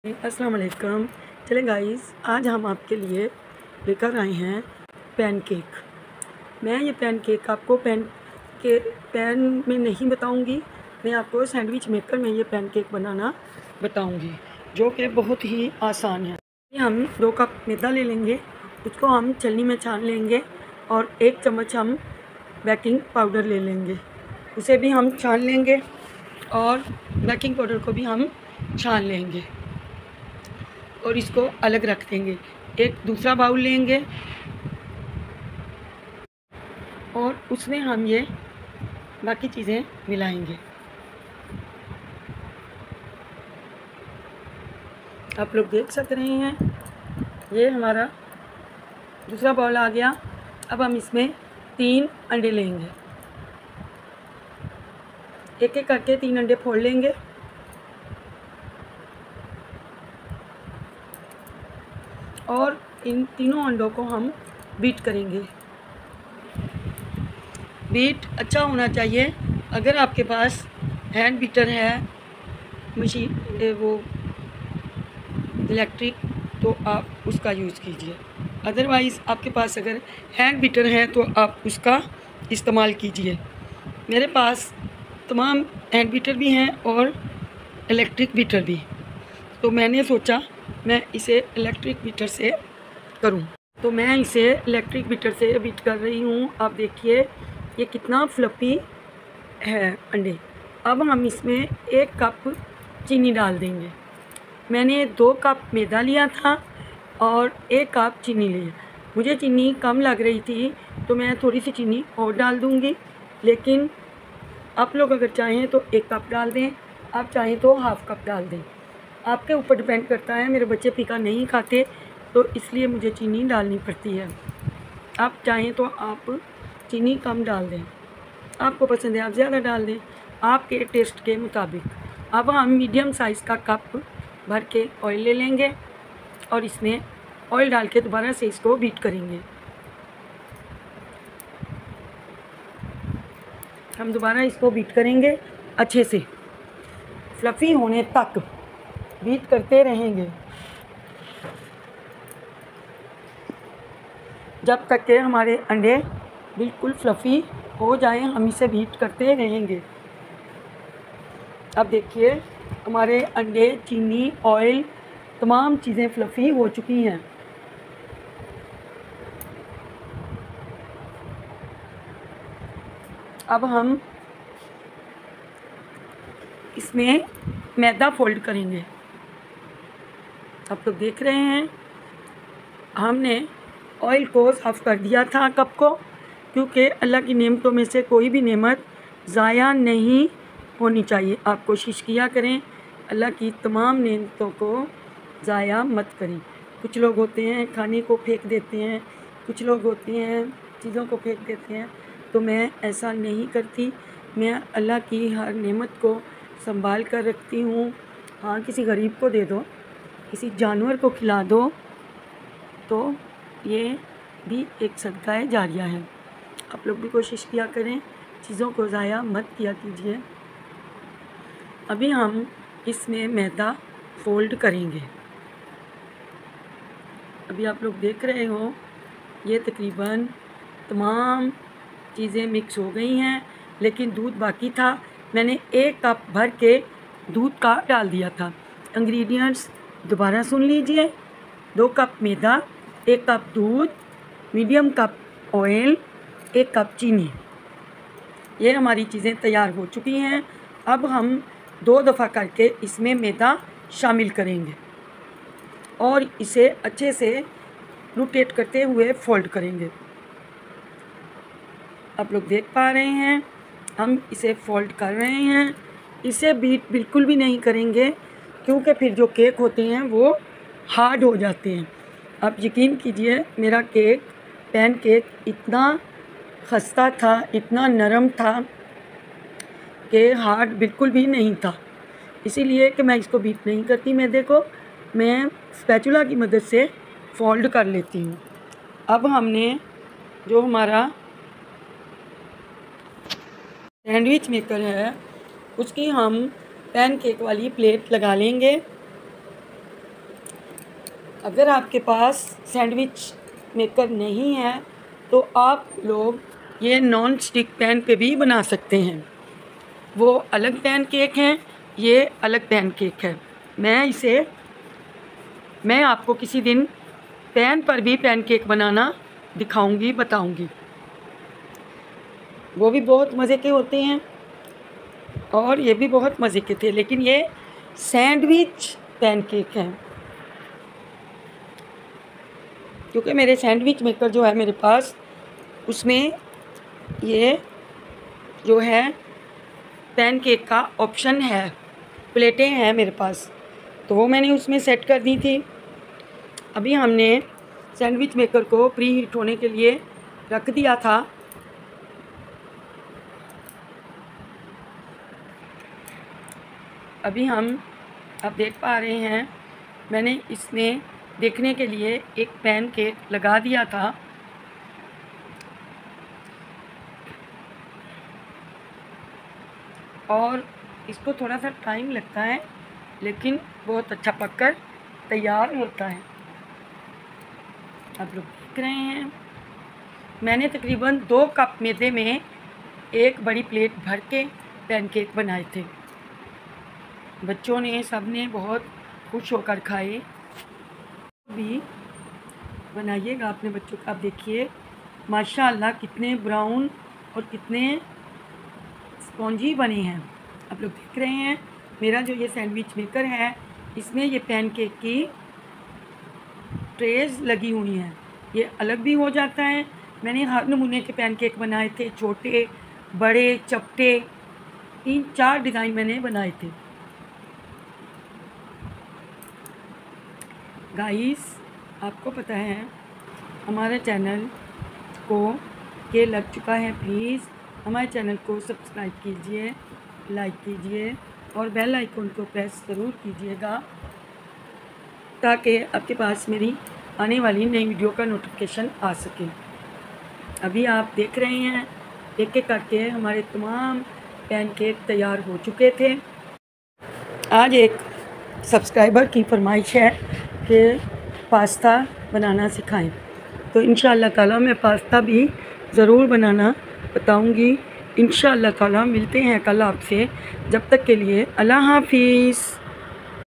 अस्सलाम वालेकुम। चलें गाइस, आज हम आपके लिए लेकर आए हैं पैनकेक। मैं ये पैनकेक आपको पैन में नहीं बताऊंगी, मैं आपको सैंडविच मेकर में ये पैनकेक बनाना बताऊंगी, जो कि बहुत ही आसान है। हम 2 कप मैदा ले लेंगे, उसको हम छलनी में छान लेंगे और 1 चम्मच हम बेकिंग पाउडर ले लेंगे, उसे भी हम छान लेंगे और बेकिंग पाउडर को भी हम छान लेंगे और इसको अलग रख देंगे। एक दूसरा बाउल लेंगे और उसमें हम ये बाकी चीज़ें मिलाएंगे। आप लोग देख सक रहे हैं, ये हमारा दूसरा बाउल आ गया। अब हम इसमें 3 अंडे लेंगे, एक एक करके 3 अंडे फोड़ लेंगे और इन तीनों अंडों को हम बीट करेंगे। बीट अच्छा होना चाहिए। अगर आपके पास हैंड बीटर है, मशीन वो इलेक्ट्रिक, तो आप उसका यूज़ कीजिए। अदरवाइज़ आपके पास अगर हैंड बीटर है तो आप उसका इस्तेमाल कीजिए। मेरे पास तमाम हैंड बीटर भी हैं और इलेक्ट्रिक बीटर भी, तो मैंने सोचा मैं इसे इलेक्ट्रिक बीटर से करूं। तो मैं इसे इलेक्ट्रिक बीटर से बीट कर रही हूं। आप देखिए ये कितना फ्लफ़ी है अंडे। अब हम इसमें 1 कप चीनी डाल देंगे। मैंने 2 कप मैदा लिया था और 1 कप चीनी लिया। मुझे चीनी कम लग रही थी तो मैं थोड़ी सी चीनी और डाल दूँगी, लेकिन आप लोग अगर चाहें तो 1 कप डाल दें, आप चाहें तो हाफ़ कप डाल दें, आपके ऊपर डिपेंड करता है। मेरे बच्चे फीका नहीं खाते तो इसलिए मुझे चीनी डालनी पड़ती है। आप चाहें तो आप चीनी कम डाल दें, आपको पसंद है आप ज़्यादा डाल दें, आपके टेस्ट के मुताबिक। अब हम मीडियम साइज़ का कप भर के ऑयल ले लेंगे और इसमें ऑयल डाल के दोबारा से इसको बीट करेंगे। हम दोबारा इसको बीट करेंगे, अच्छे से फ्लफ़ी होने तक बीट करते रहेंगे जब तक कि हमारे अंडे बिल्कुल फ्लफ़ी हो जाएं। हम इसे बीट करते रहेंगे। अब देखिए हमारे अंडे, चीनी, ऑयल, तमाम चीज़ें फ्लफ़ी हो चुकी हैं। अब हम इसमें मैदा फोल्ड करेंगे। आप लोग देख रहे हैं, हमने ऑयल को साफ़ कर दिया था कप को, क्योंकि अल्लाह की नेमतों में से कोई भी नेमत ज़ाया नहीं होनी चाहिए। आप कोशिश किया करें अल्लाह की तमाम नेमतों को ज़ाया मत करें। कुछ लोग होते हैं खाने को फेंक देते हैं, कुछ लोग होते हैं चीज़ों को फेंक देते हैं, तो मैं ऐसा नहीं करती। मैं अल्लाह की हर नेमत को संभाल कर रखती हूँ। हाँ, किसी गरीब को दे दो, किसी जानवर को खिला दो, तो ये भी एक सदका जारिया है। आप लोग भी कोशिश किया करें, चीज़ों को ज़ाया मत किया कीजिए। अभी हम इसमें मैदा फोल्ड करेंगे। अभी आप लोग देख रहे हो ये तकरीबन तमाम चीज़ें मिक्स हो गई हैं, लेकिन दूध बाकी था। मैंने 1 कप भर के दूध का डाल दिया था। इंग्रेडिएंट्स दोबारा सुन लीजिए। 2 कप मैदा, 1 कप दूध, मीडियम कप ऑयल, 1 कप चीनी। ये हमारी चीज़ें तैयार हो चुकी हैं। अब हम 2 दफ़ा करके इसमें मैदा शामिल करेंगे और इसे अच्छे से रोटेट करते हुए फोल्ड करेंगे। आप लोग देख पा रहे हैं, हम इसे फोल्ड कर रहे हैं। इसे बीट बिल्कुल भी नहीं करेंगे, क्योंकि फिर जो केक होते हैं वो हार्ड हो जाते हैं। आप यकीन कीजिए मेरा पैन केक इतना खस्ता था, इतना नरम था कि हार्ड बिल्कुल भी नहीं था। इसीलिए कि मैं इसको बीट नहीं करती, मैदे को मैं स्पैचुला की मदद से फोल्ड कर लेती हूँ। अब हमने जो हमारा सैंडविच मेकर है उसकी हम पैन केक वाली प्लेट लगा लेंगे अगर आपके पास सैंडविच मेकर नहीं है तो आप लोग ये नॉन स्टिक पैन पे भी बना सकते हैं। वो अलग पैन केक हैं, ये अलग पैन केक है। मैं आपको किसी दिन पैन पर भी पैन केक बनाना दिखाऊंगी, बताऊंगी। वो भी बहुत मज़े के होते हैं और ये भी बहुत मज़े के थे, लेकिन ये सैंडविच पैन केक हैं। क्योंकि मेरे सैंडविच मेकर जो है मेरे पास, उसमें ये जो है पैन केक का ऑप्शन है, प्लेटें हैं मेरे पास, तो वो मैंने उसमें सेट कर दी थी। अभी हमने सैंडविच मेकर को प्री हीट होने के लिए रख दिया था। अभी आप देख पा रहे हैं, मैंने इसमें देखने के लिए एक पैन केक लगा दिया था। और इसको थोड़ा सा टाइम लगता है, लेकिन बहुत अच्छा पककर तैयार होता है। आप लोग देख रहे हैं, मैंने तकरीबन 2 कप मैदे में एक बड़ी प्लेट भर के पैनकेक बनाए थे। बच्चों ने, सब ने बहुत खुश होकर खाए। भी बनाइएगा अपने बच्चों का। आप देखिए माशाअल्लाह कितने ब्राउन और कितने स्पॉन्जी बने हैं। आप लोग देख रहे हैं, मेरा जो ये सैंडविच मेकर है, इसमें ये पैनकेक की ट्रेज लगी हुई हैं। ये अलग भी हो जाता है। मैंने हर नमूने के पैनकेक बनाए थे, छोटे, बड़े, चपटे, 3-4 डिज़ाइन मैंने बनाए थे। गाइस, आपको पता है हमारे चैनल को ये लग चुका है, प्लीज़ हमारे चैनल को सब्सक्राइब कीजिए, लाइक कीजिए और बेल आइकन को प्रेस ज़रूर कीजिएगा, ताकि आपके पास मेरी आने वाली नई वीडियो का नोटिफिकेशन आ सके। अभी आप देख रहे हैं, एक एक करके हमारे तमाम पैनकेक तैयार हो चुके थे। आज एक सब्सक्राइबर की फरमाइश है कि पास्ता बनाना सिखाएं, तो इंशाअल्लाह ताला मैं पास्ता भी ज़रूर बनाना बताऊंगी। इंशाअल्लाह ताला मिलते हैं कल आपसे। जब तक के लिए अल्लाह हाफिज़।